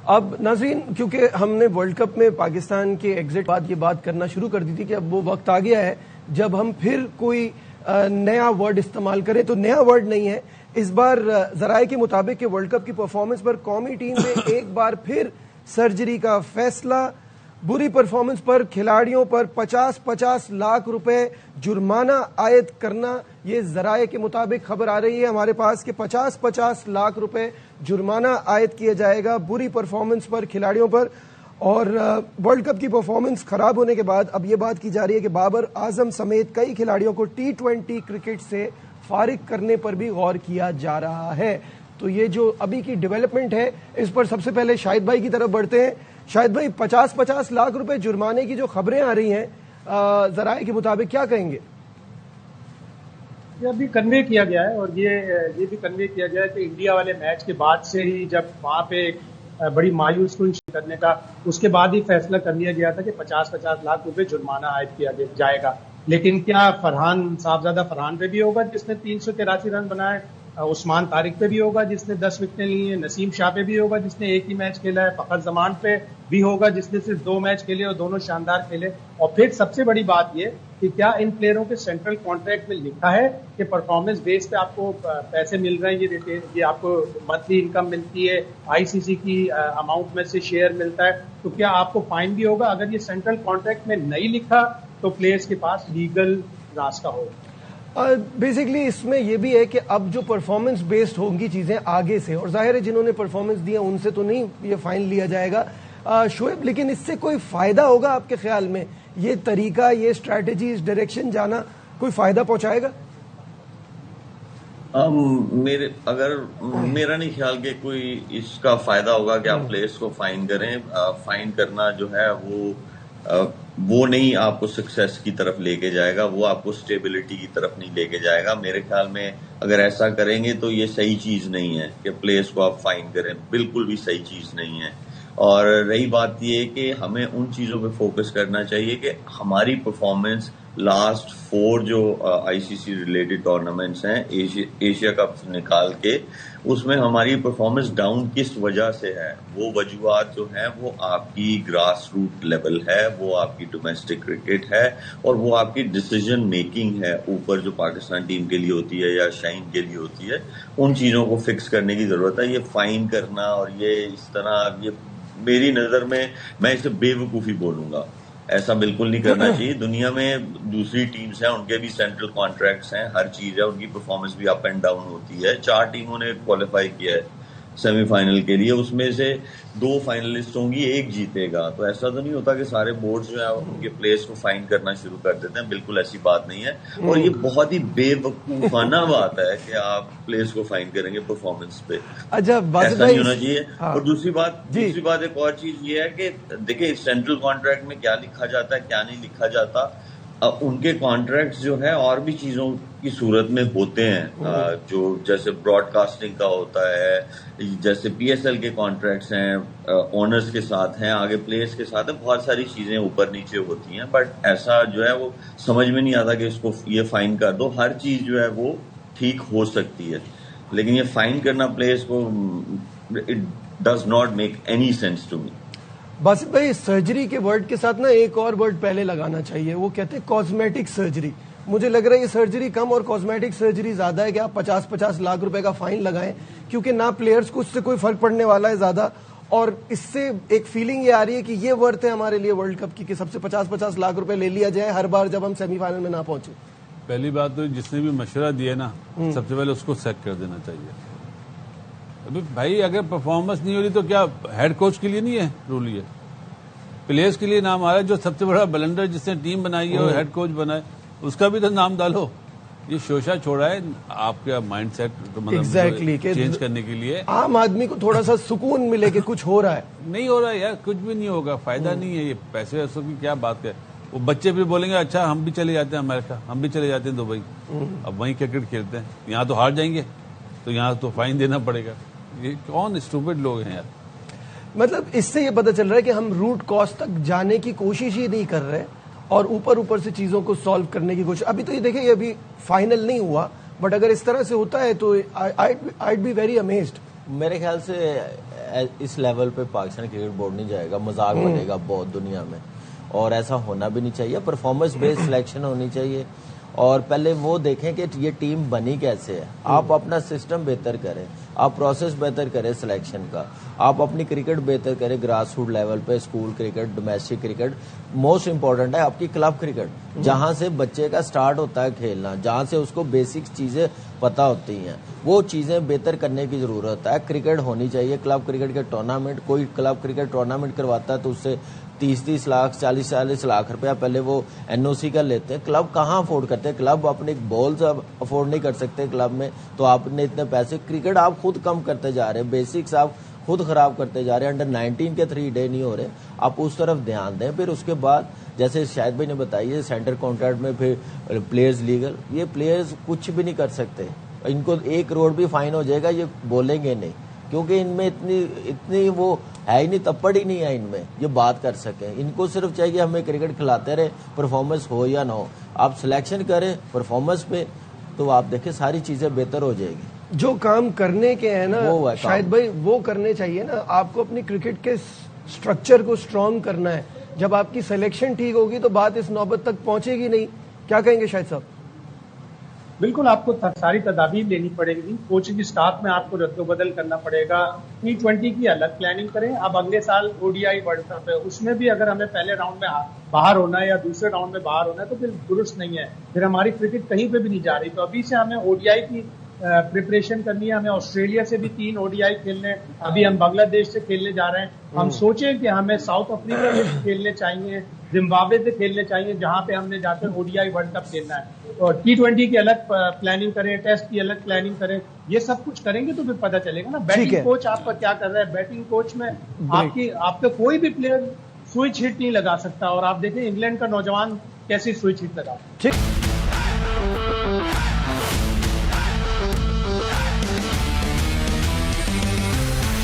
اب ناظرین، کیونکہ ہم نے ورلڈ کپ میں پاکستان کے ایگزٹ بعد یہ بات کرنا شروع کر دی تھی کہ اب وہ وقت آ گیا ہے جب ہم پھر کوئی نیا ورڈ استعمال کریں، تو نیا ورڈ نہیں ہے اس بار ذرائع کے مطابق کہ ورلڈ کپ کی پرفارمنس پر قومی ٹیم میں ایک بار پھر سرجری کا فیصلہ۔ بری پرفارمنس پر کھلاڑیوں پر 50 لاکھ روپے جرمانہ عائد کرنا، یہ ذرائع کے مطابق خبر آ رہی ہے ہمارے پاس کہ 50 لاکھ روپے جرمانہ عائد کیا جائے گا بری پرفارمنس پر کھلاڑیوں پر۔ اور ورلڈ کپ کی پرفارمنس خراب ہونے کے بعد اب یہ بات کی جا رہی ہے کہ بابر اعظم سمیت کئی کھلاڑیوں کو T20 کرکٹ سے فارغ کرنے پر بھی غور کیا جا رہا ہے۔ تو یہ جو ابھی کی ڈیولپمنٹ ہے اس پر سب سے پہلے شاہد بھائی کی طرف بڑھتے ہیں۔ شاہد بھائی، 50 لاکھ روپے جرمانے کی جو خبریں آ رہی ہیں ذرائع کے مطابق، کیا کہیں گے؟ یہ ابھی کنوے کیا گیا ہے، اور یہ بھی کنوے کیا گیا ہے کہ انڈیا والے میچ کے بعد سے ہی جب وہاں پہ بڑی مایوس کن کرنے کا، اس کے بعد ہی فیصلہ کر لیا گیا تھا کہ 50 لاکھ روپے جرمانہ عائد کیا جائے گا۔ لیکن کیا صاحبزادہ فرحان پہ بھی ہوگا جس نے 383 رن بنائے، عثمان طارق پہ بھی ہوگا جس نے 10 وکٹیں لی ہیں، نسیم شاہ پہ بھی ہوگا جس نے ایک ہی میچ کھیلا ہے، فخر زمان پہ بھی ہوگا جس نے صرف 2 میچ کھیلے اور دونوں شاندار کھیلے، اور پھر سب سے بڑی بات یہ کہ کیا ان پلیئروں کے سینٹرل کانٹریکٹ میں لکھا ہے کہ پرفارمنس بیس پہ آپ کو پیسے مل رہے ہیں، یہ آپ کو منتھلی انکم ملتی ہے، ICC کی اماؤنٹ میں سے شیئر ملتا ہے، تو کیا آپ کو فائن بھی ہوگا؟ اگر یہ سینٹرل کانٹریکٹ میں نہیں لکھا تو پلیئرز کے پاس لیگل راستہ ہوگا۔ بیسکلی اس میں یہ بھی ہے کہ اب جو پرفارمنس بیسڈ ہوں گی چیزیں آگے سے، اور ظاہر ہے جنہوں نے پرفارمنس دی ہے ان سے تو نہیں یہ فائن لیا جائے گا شعیب، لیکن اس سے کوئی فائدہ ہوگا آپ کے خیال میں؟ یہ طریقہ، یہ اسٹریٹجی، اس ڈائریکشن جانا کوئی فائدہ پہنچائے گا؟ میرا نہیں خیال کہ کوئی اس کا فائدہ ہوگا کہ آپ پلیئرس کو فائن کریں۔ فائن کرنا جو ہے وہ نہیں آپ کو سکسیس کی طرف لے کے جائے گا، وہ آپ کو اسٹیبلٹی کی طرف نہیں لے کے جائے گا۔ میرے خیال میں اگر ایسا کریں گے تو یہ صحیح چیز نہیں ہے کہ پلیئرس کو آپ فائن کریں، بالکل بھی صحیح چیز نہیں ہے۔ اور رہی بات یہ کہ ہمیں ان چیزوں پہ فوکس کرنا چاہیے کہ ہماری پرفارمنس لاسٹ 4 جو ICC ریلیٹڈ ٹورنامنٹس ہیں، ایشیا کپ نکال کے، اس میں ہماری پرفارمنس ڈاؤن کس وجہ سے ہے، وہ وجوہات جو ہیں وہ آپ کی گراس روٹ لیول ہے، وہ آپ کی ڈومیسٹک کرکٹ ہے، اور وہ آپ کی ڈیسیجن میکنگ ہے اوپر جو پاکستان ٹیم کے لیے ہوتی ہے یا شاہین کے لیے ہوتی ہے۔ ان چیزوں کو فکس کرنے کی ضرورت ہے۔ یہ فائن کرنا اور یہ اس طرح، یہ میری نظر میں اسے بے وقوفی بولوں گا۔ ایسا بالکل نہیں کرنا چاہیے۔ دنیا میں دوسری ٹیمز ہیں، ان کے بھی سینٹرل کانٹریکٹس ہیں، ہر چیز ہے، ان کی پرفارمنس بھی اپ اینڈ ڈاؤن ہوتی ہے۔ 4 ٹیموں نے کوالیفائی کیا ہے سیمی فائنل کے لیے، اس میں سے 2 فائنلسٹ ہوں گی، 1 جیتے گا۔ تو ایسا تو نہیں ہوتا کہ سارے بورڈز جو ہیں ان کے پلیئرز کو فائن کرنا شروع کر دیتے ہیں، بالکل ایسی بات نہیں ہے۔ اور یہ بہت ہی بے وقوفانہ بات ہے کہ آپ پلیئرز کو فائن کریں گے پرفارمنس پہ، ایسا نہیں ہونا چاہیے۔ اور دوسری بات ایک اور چیز یہ ہے کہ دیکھیں سینٹرل کانٹریکٹ میں کیا لکھا جاتا ہے، کیا نہیں لکھا جاتا۔ ان کے کانٹریکٹس جو ہے اور بھی چیزوں کی صورت میں ہوتے ہیں، جو جیسے براڈ کاسٹنگ کا ہوتا ہے، جیسے PSL کے کانٹریکٹس ہیں، اونرز کے ساتھ ہیں، آگے پلیئرز کے ساتھ ہیں، بہت ساری چیزیں اوپر نیچے ہوتی ہیں۔ بٹ ایسا جو ہے وہ سمجھ میں نہیں آتا کہ اس کو یہ فائن کر دو۔ ہر چیز جو ہے وہ ٹھیک ہو سکتی ہے، لیکن یہ فائن کرنا پلیئرز کو it does not make any sense to me. Basit بھائی، سرجری کے ورڈ کے ساتھ نا ایک اور ورڈ پہلے لگانا چاہیے، وہ کہتے ہیں کاسمیٹک سرجری۔ مجھے لگ رہا ہے یہ سرجری کم اور کاسمیٹک سرجری زیادہ ہے کہ آپ 50 لاکھ روپے کا فائن لگائیں، کیونکہ نہ پلیئرز کو اس سے کوئی فرق پڑنے والا ہے زیادہ، اور اس سے ایک فیلنگ یہ آ رہی ہے کہ یہ ورتھ ہے ہمارے لیے ورلڈ کپ کی کہ سب سے 50 لاکھ روپے لے لیا جائے ہر بار جب ہم سیمی فائنل میں نہ پہنچے۔ پہلی بات تو جس نے بھی مشورہ دیا نا، سب سے پہلے اس کو سیک کر دینا چاہیے۔ ابھی بھائی اگر پرفارمنس نہیں ہو رہی تو کیا ہیڈ کوچ کے لیے نہیں ہے رول؟ یہ پلیئرز کے لیے نام آ رہا ہے، جو سب سے بڑا بلنڈر جس نے ٹیم بنائی ہے اور ہیڈ کوچ بنائے، اس کا بھی تو نام ڈالو۔ یہ شوشہ چھوڑا ہے آپ کا مائنڈ سیٹ چینج کرنے کے لیے، عام آدمی کو تھوڑا سا سکون ملے کہ کچھ ہو رہا ہے۔ نہیں ہو رہا ہے یار، کچھ بھی نہیں ہوگا، فائدہ نہیں ہے۔ یہ پیسے ویسوں کی کیا بات ہے؟ وہ بچے بھی بولیں گے اچھا ہم بھی چلے جاتے ہیں امریکہ، ہم بھی چلے جاتے ہیں دبئی، اب وہیں کرکٹ کھیلتے ہیں، یہاں تو ہار جائیں گے تو یہاں تو فائن دینا پڑے گا۔ یہ کون اسٹوپڈ لوگ ہیں یار؟ مطلب اس سے یہ پتہ چل رہا ہے کہ ہم روٹ کاز تک جانے کی کوشش ہی نہیں کر رہے، اور اوپر سے چیزوں کو سالو کرنے کی کوشش۔ ابھی تو یہ دیکھیں، یہ ابھی فائنل نہیں ہوا، بٹ اگر اس طرح سے ہوتا ہے تو I'd be very amazed۔ میرے خیال سے اس لیول پہ پاکستان کرکٹ بورڈ نہیں جائے گا, مذاق بنے گا بہت دنیا میں, اور ایسا ہونا بھی نہیں چاہیے. پرفارمنس بیسڈ سلیکشن ہونی چاہیے, اور پہلے وہ دیکھیں کہ یہ ٹیم بنی کیسے ہے. آپ اپنا سسٹم بہتر کریں, آپ پروسیس بہتر کریں سلیکشن کا, آپ اپنی کرکٹ بہتر کریں گراس روٹ لیول پہ, school cricket, domestic cricket. Most important ہے آپ کی کلب کرکٹ, جہاں سے بچے کا سٹارٹ ہوتا ہے کھیلنا, جہاں سے اس کو بیسک چیزیں پتہ ہوتی ہیں, وہ چیزیں بہتر کرنے کی ضرورت ہے. کرکٹ ہونی چاہیے, کلب کرکٹ کے ٹورنامنٹ, کوئی کلب کرکٹ ٹورنامنٹ کرواتا ہے تو اس سے 30 لاکھ 40 لاکھ روپیہ پہلے وہ NOC کا لیتے ہیں. کلب کہاں افورڈ کرتے ہیں, کلب اپنے بالز افورڈ نہیں کر سکتے کلب میں, تو آپ نے اتنے پیسے, کرکٹ آپ خود کم کرتے جا رہے ہیں, بیسکس آپ خود خراب کرتے جا رہے ہیں. انڈر 19 کے 3 ڈے نہیں ہو رہے, آپ اس طرف دھیان دیں. پھر اس کے بعد جیسے شاہد بھائی نے بتائی ہے سینٹر کانٹریکٹ میں پھر پلیئرز لیگل, یہ پلیئرز کچھ بھی نہیں کر سکتے. ان کو 1 کروڑ بھی فائن ہو جائے گا, یہ بولیں گے نہیں, کیونکہ ان میں اتنی وہ ہے ہی نہیں, تپڑ ہی نہیں ہے ان میں یہ بات کر سکیں. ان کو صرف چاہیے ہمیں کرکٹ کھلاتے رہے, پرفارمنس ہو یا نہ ہو, آپ سلیکشن کریں پرفارمنس پہ, تو آپ دیکھیں ساری چیزیں بہتر ہو جائے گی. جو کام کرنے کے ہیں نا شاہد بھائی, وہ کرنے چاہیے نا. آپ کو اپنی کرکٹ کے سٹرکچر کو سٹرونگ کرنا ہے. جب آپ کی سلیکشن ٹھیک ہوگی تو بات اس نوبت تک پہنچے گی نہیں. کیا کہیں گے شاہد صاحب؟ بالکل, آپ کو ساری تدابیر لینی پڑے گی. کوچنگ سٹاف میں آپ کو رد و بدل کرنا پڑے گا. T20 کی الگ پلاننگ کریں. اب اگلے سال ODI ورلڈ کپ ہے, اس میں بھی اگر ہمیں پہلے راؤنڈ میں باہر ہونا ہے یا دوسرے راؤنڈ میں باہر ہونا ہے تو پھر درست نہیں ہے, پھر ہماری کرکٹ کہیں پہ بھی نہیں جا رہی. تو ابھی سے ہمیں ODI کی پریپریشن کرنی ہے. ہمیں آسٹریلیا سے بھی 3 ODI کھیلنے, ابھی ہم بنگلہ دیش سے کھیلنے جا رہے ہیں. ہم سوچیں کہ ہمیں ساؤتھ افریقہ سے کھیلنے چاہیے, زمبابوے سے کھیلنے چاہیے, جہاں پہ ہم نے جا کر ODI ورلڈ کپ کھیلنا ہے. اور T20 کی الگ پلاننگ کریں, ٹیسٹ کی الگ پلاننگ کریں. یہ سب کچھ کریں گے تو پھر پتہ چلے گا نا بیٹنگ کوچ آپ کا کیا کر رہا ہے. بیٹنگ کوچ میں آپ کا کوئی بھی پلیئر سوئچ ہٹ نہیں لگا سکتا, اور آپ دیکھیں انگلینڈ کا نوجوان کیسی سوئچ ہٹ لگا.